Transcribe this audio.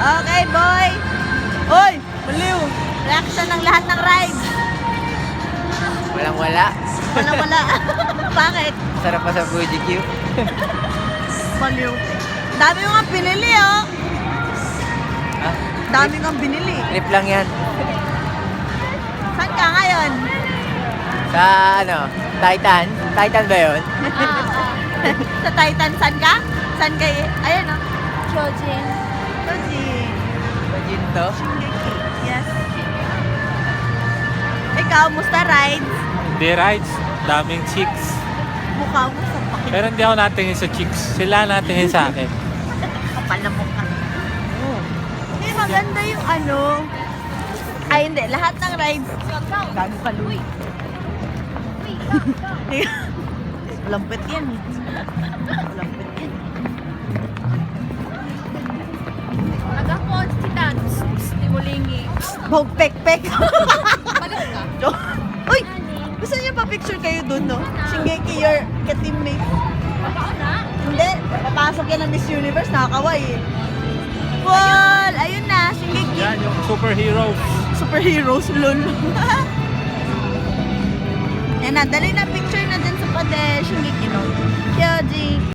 Okay, boy. Hoy, baliw. Reaction ng lahat ng rides. Walang wala. Wala. Bakit? Sarap pa sa Fuji Q. Baliw. Dami mo nga pinili, oh. Ah, Dami nga binili. trip lang yan. Saan ka ngayon? Sa ano, Titan. Titan ba yun? Sa Titan, saan ka? Saan kayo? Ayun, oh. Chojin. Lojin. Imagine to. Shingeki. Yes. Ikaw, musta rides? Hindi rides, daming chicks. Mukha mo sa pakit. Pero hindi ako natingin sa chicks. Sila natingin sa akin. Kapal na mukha. Hindi, maganda yung ano. Ay, hindi. Lahat ng rides. Gago ka, Louie. Lampet yan eh. Lampet yan. Nagapon kita. Stimulingi. Bog pek-pek. Balik ka. Uy! Gusto niyo pa picture kayo dun, no? Shingeki, your ka-teammate. Baka na. Hindi. Papasok yan ng Miss Universe. Nakakaway eh. Wall! Ayun na. Shingeki. Yan yung superheroes. Superheroes, lol. Yan na. Dali na picture na dun sa pade. Shingeki, no? Kyoji.